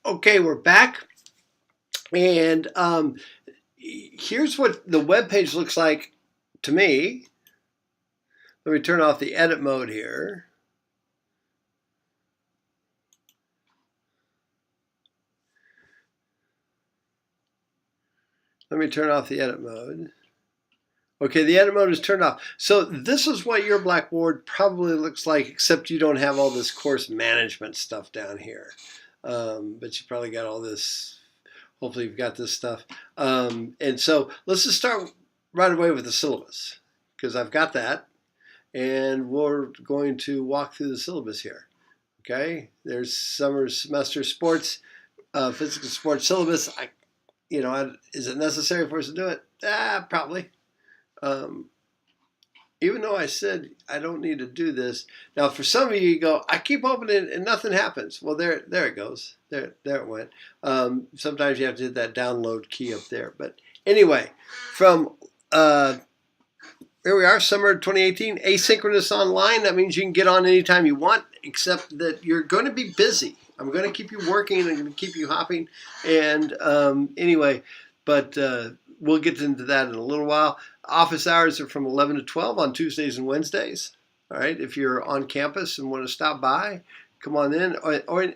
Okay, we're back, and here's what the web page looks like to me. Let me turn off the edit mode here. Let me turn off the edit mode. Okay, the edit mode is turned off. So this is what your Blackboard probably looks like, except you don't have all this course management stuff down here. But you probably got all this. Hopefully you've got this stuff. And so let's just start right away with the syllabus, because I've got that. And we're going to walk through the syllabus here. Okay, there's summer semester sports, physical sports syllabus. Is it necessary for us to do it? Probably. Even though I said I don't need to do this. Now, for some of you go, I keep opening and nothing happens. Well, there it goes. There it went. Sometimes you have to hit that download key up there. But anyway, from here we are, summer 2018, asynchronous online. That means you can get on anytime you want, except that you're going to be busy. I'm going to keep you working. I'm going to keep you hopping. And anyway, but we'll get into that in a little while. Office hours are from 11 to 12 on Tuesdays and Wednesdays. All right, if you're on campus and want to stop by, come on in.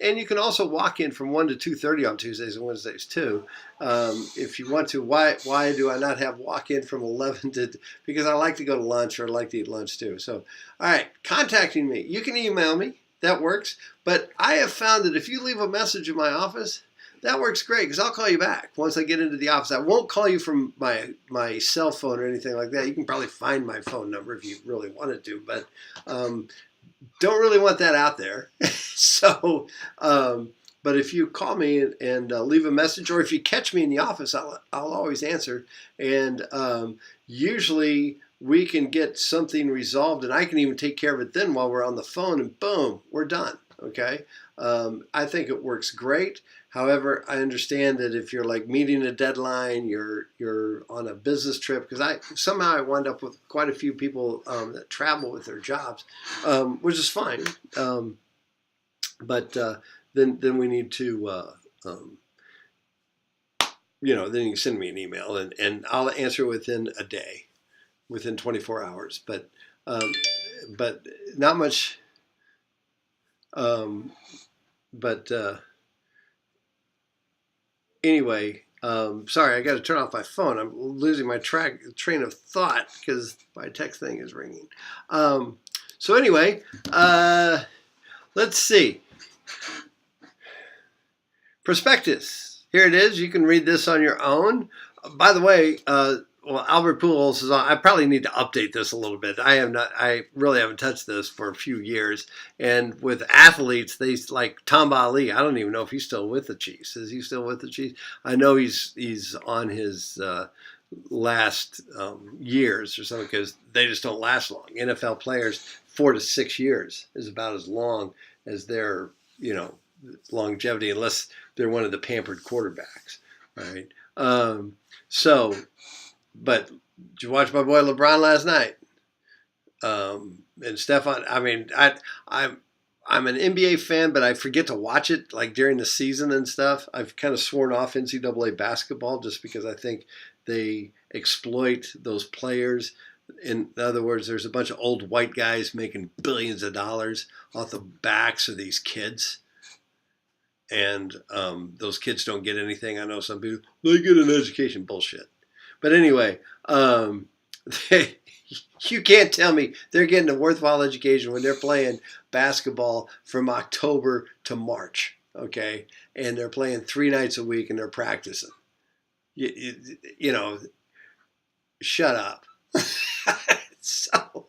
And you can also walk in from 1 to 2:30 on Tuesdays and Wednesdays too, if you want to. Why do I not have walk-in from 11 to? Because I like to go to lunch, or I like to eat lunch too. So, all right, contacting me. You can email me. That works. But I have found that if you leave a message in my office, that works great, because I'll call you back once I get into the office. I won't call you from my cell phone or anything like that. You can probably find my phone number if you really wanted to, but don't really want that out there. So, but if you call me and leave a message, or if you catch me in the office, I'll always answer. And usually we can get something resolved, and I can even take care of it then while we're on the phone, and boom, we're done. Okay. I think it works great. However, I understand that if you're like meeting a deadline, you're on a business trip, because I wind up with quite a few people that travel with their jobs, which is fine. But then we need to, then you can send me an email, and I'll answer within a day, within 24 hours. But not much. Anyway, sorry, I got to turn off my phone. I'm losing my train of thought because my text thing is ringing. So anyway, let's see. Prospectus. Here it is. You can read this on your own. By the way, Albert Pujols is on. I probably need to update this a little bit. I really haven't touched this for a few years. And with athletes, they like Tom Ali. I don't even know if he's still with the Chiefs. Is he still with the Chiefs? I know he's on his last years or something, because they just don't last long. NFL players, 4 to 6 years is about as long as their longevity, unless they're one of the pampered quarterbacks, right? But did you watch my boy LeBron last night? And Stefan, I mean, I'm an NBA fan, but I forget to watch it like during the season and stuff. I've kind of sworn off NCAA basketball just because I think they exploit those players. In other words, there's a bunch of old white guys making billions of dollars off the backs of these kids. And those kids don't get anything. I know some people, they get an education. Bullshit. But anyway, you can't tell me they're getting a worthwhile education when they're playing basketball from October to March, okay? And they're playing 3 nights a week and they're practicing. Shut up. So,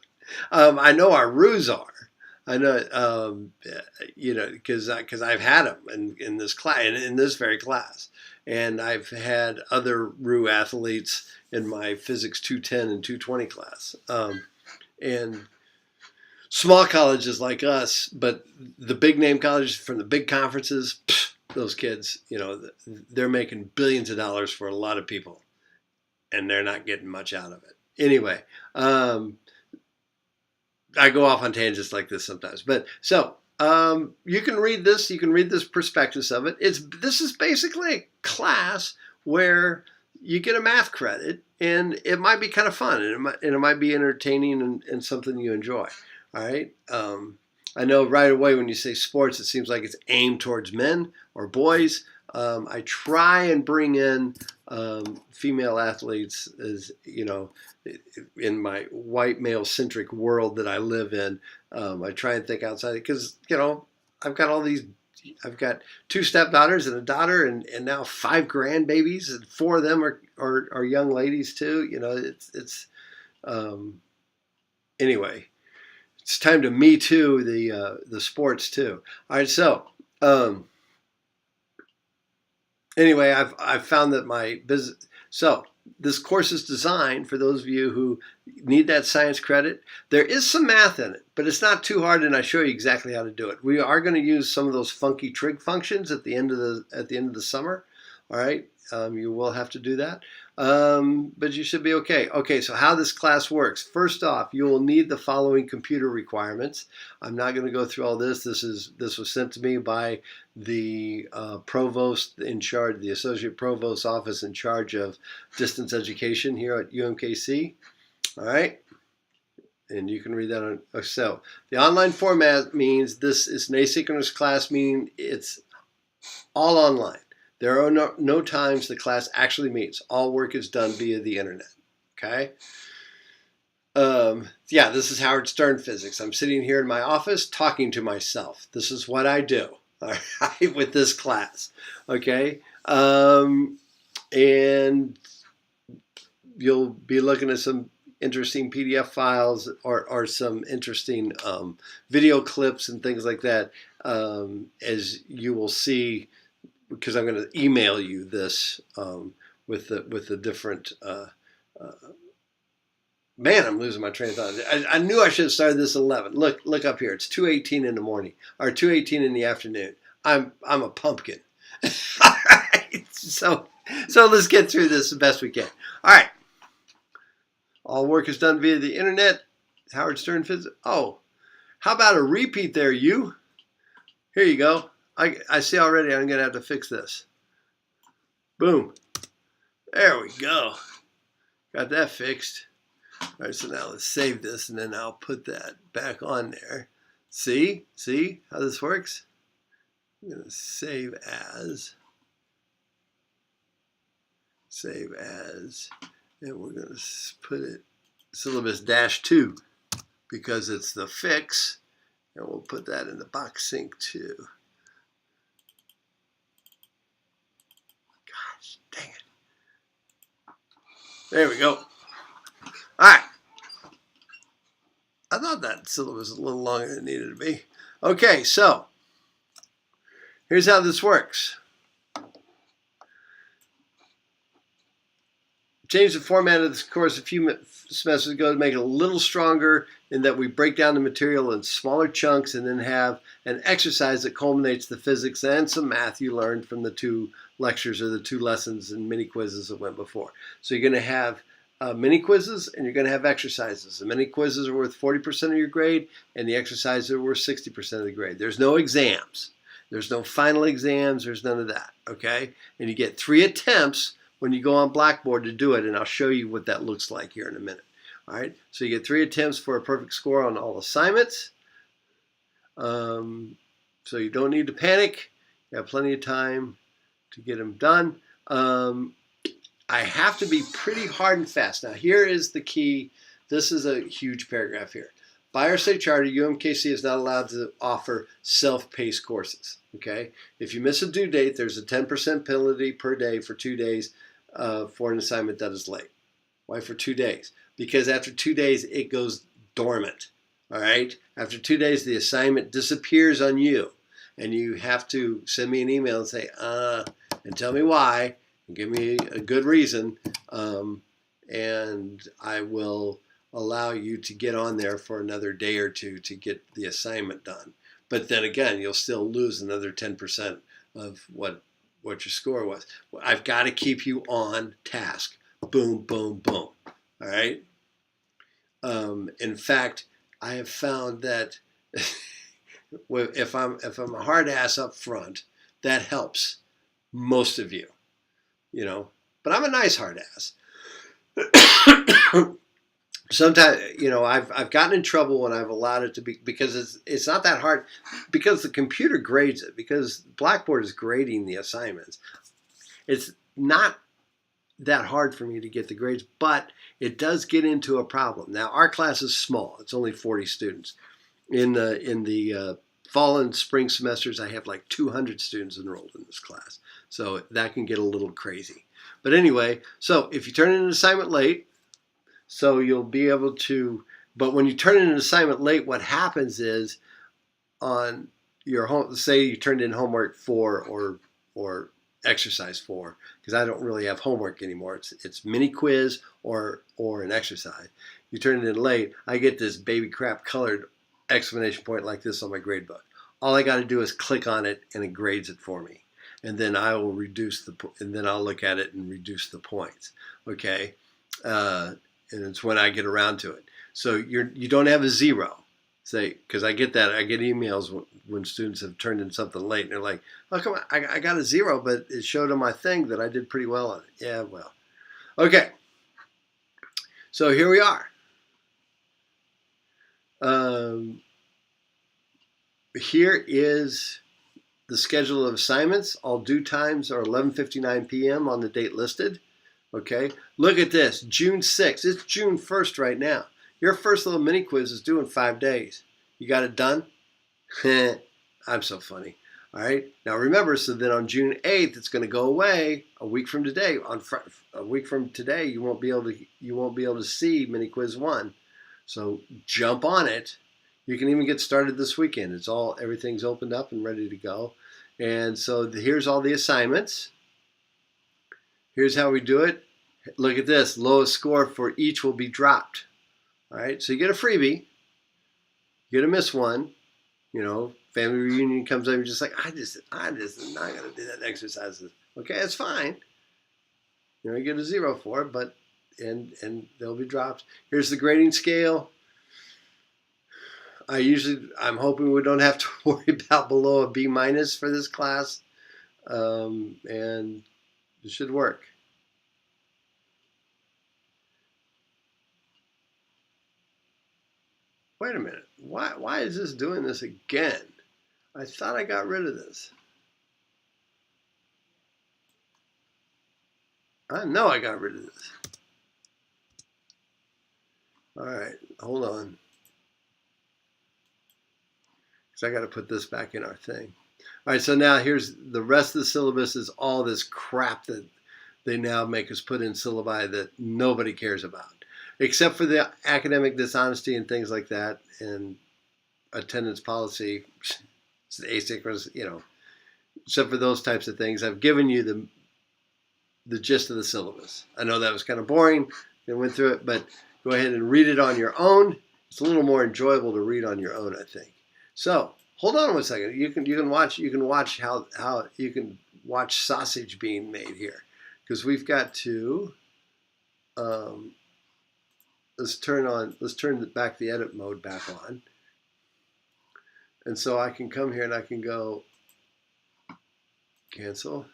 I know our ruse are. I know, because I've had them in this class, in this very class. And I've had other RU athletes in my physics 210 and 220 class. And small colleges like us, but the big name colleges from the big conferences, those kids, they're making billions of dollars for a lot of people. And they're not getting much out of it. Anyway, I go off on tangents like this sometimes. But so You can read this. You can read this prospectus of it. This is basically a class where you get a math credit, and it might be kind of fun, and it might be entertaining and something you enjoy. All right. I know right away when you say sports, it seems like it's aimed towards men or boys. I try and bring in female athletes, as you know, in my white male centric world that I live in. I try and think outside because I've got all these. I've got 2 stepdaughters and a daughter, and now 5 grandbabies, and 4 of them are young ladies too. It's anyway. It's time to me too the sports too. All right, so anyway, I've found that my business. So this course is designed for those of you who need that science credit. There is some math in it, but it's not too hard, and I show you exactly how to do it. We are going to use some of those funky trig functions at the end of the summer. All right, you will have to do that, but you should be okay. Okay, so how this class works. First off, you will need the following computer requirements. I'm not going to go through all this. This was sent to me by the provost in charge, the associate provost's office in charge of distance education here at UMKC. All right, and you can read that on. So the online format means this is an asynchronous class, meaning it's all online. There are no times the class actually meets. All work is done via the internet. Okay. Yeah, this is Howard Stern Physics. I'm sitting here in my office talking to myself. This is what I do. All right, with this class. Okay. And you'll be looking at some interesting PDF files or some interesting video clips and things like that, as you will see, because I'm going to email you this with the different. Man, I'm losing my train of thought. I knew I should have started this at 11. Look up here. It's 2:18 in the morning or 2:18 in the afternoon. I'm a pumpkin. All right. So let's get through this the best we can. All right. All work is done via the internet. Howard Stern Physics. Oh, how about a repeat there, you? Here you go. I see already I'm going to have to fix this. Boom. There we go. Got that fixed. All right, so now let's save this, and then I'll put that back on there. See how this works? I'm going to save as, and we're going to put it syllabus -2 because it's the fix, and we'll put that in the box sync too. Gosh, dang it. There we go. All right. I thought that syllabus was a little longer than it needed to be. Okay, so here's how this works. Changed the format of this course a few semesters ago to make it a little stronger in that we break down the material in smaller chunks and then have an exercise that culminates the physics and some math you learned from the 2 lectures or the 2 lessons and mini quizzes that went before. So you're going to have mini quizzes and you're going to have exercises. The mini quizzes are worth 40% of your grade and the exercises are worth 60% of the grade. There's no exams. There's no final exams. There's none of that. Okay? And you get 3 attempts when you go on Blackboard to do it, and I'll show you what that looks like here in a minute. All right? So you get 3 attempts for a perfect score on all assignments. So you don't need to panic. You have plenty of time to get them done. I have to be pretty hard and fast. Now, here is the key. This is a huge paragraph here. By our state charter, UMKC is not allowed to offer self-paced courses. Okay? If you miss a due date, there's a 10% penalty per day for 2 days for an assignment that is late. Why for 2 days? Because after 2 days, it goes dormant. All right? After 2 days, the assignment disappears on you. And you have to send me an email and say, and tell me why. Give me a good reason, and I will allow you to get on there for another day or 2 to get the assignment done. But then again, you'll still lose another 10% of what your score was. I've got to keep you on task. Boom, boom, boom. All right? In fact, I have found that If I'm a hard ass up front, that helps most of you, you know. But I'm a nice hard ass. Sometimes, you know, I've gotten in trouble when I've allowed it to be, because it's not that hard, because the computer grades it, because Blackboard is grading the assignments. It's not that hard for me to get the grades, but it does get into a problem. Now, our class is small. It's only 40 students. In the fall and spring semesters, I have like 200 students enrolled in this class. So that can get a little crazy. But anyway, so if you turn in an assignment late, so you'll be able to, but when you turn in an assignment late, what happens is on your home, say you turned in homework 4 or exercise 4, because I don't really have homework anymore. It's mini quiz or an exercise. You turn it in late, I get this baby crap colored exclamation point like this on my grade book. All I got to do is click on it and it grades it for me. And then I will and then I'll look at it and reduce the points. Okay. And it's when I get around to it. So you don't have a 0. Say, because I get that. I get emails when students have turned in something late and they're like, "Oh, come on, I got a 0, but it showed on my thing that I did pretty well on it." Yeah, well. Okay. So here we are. Here is the schedule of assignments. All due times are 11:59 p.m. on the date listed. Okay, look at this, June 6th. It's June 1st right now. Your first little mini quiz is due in 5 days. You got it done? I'm so funny. All right, now remember, so then on June 8th, it's going to go away a week from today. A week from today, you won't be able to see mini quiz 1. So jump on it. You can even get started this weekend. Everything's opened up and ready to go. And so here's all the assignments. Here's how we do it. Look at this. Lowest score for each will be dropped. All right. So you get a freebie. You're going to miss one. You know, family reunion comes up. You're just like, I just am not going to do that exercise. Okay, it's fine. You know, you get a 0 for it, but and they'll be dropped. Here's the grading scale. I'm hoping we don't have to worry about below a B- for this class, and it should work. Wait a minute. Why is this doing this again? I thought I got rid of this. I know I got rid of this. All right, hold on. Because I got to put this back in our thing. All right, so now here's the rest of the syllabus is all this crap that they now make us put in syllabi that nobody cares about, except for the academic dishonesty and things like that, and attendance policy, asynchronous, you know, except for those types of things. I've given you the gist of the syllabus. I know that was kind of boring. I went through it, but go ahead and read it on your own. It's a little more enjoyable to read on your own, I think. So hold on 1 second. You can watch how you can watch sausage being made here, because we've got to let's turn back the edit mode back on, and so I can come here and I can go cancel.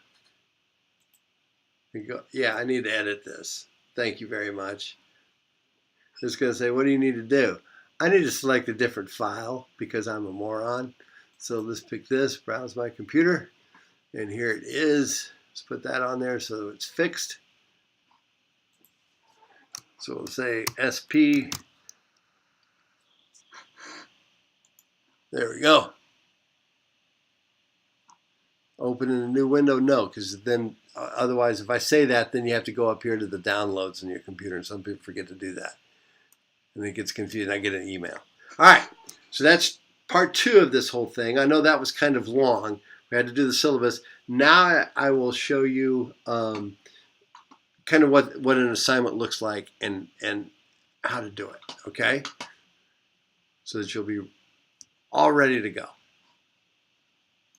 And go, yeah, I need to edit this. Thank you very much. It's going to say, what do you need to do? I need to select a different file because I'm a moron. So let's pick this, browse my computer, and here it is. Let's put that on there so it's fixed. So we'll say SP. There we go. Open in a new window? No, because then otherwise if I say that, then you have to go up here to the downloads in your computer, and some people forget to do that. And it gets confused. I get an email. All right, so that's part 2 of this whole thing. I know that was kind of long. We had to do the syllabus. Now I will show you kind of what an assignment looks like and how to do it, okay? So that you'll be all ready to go.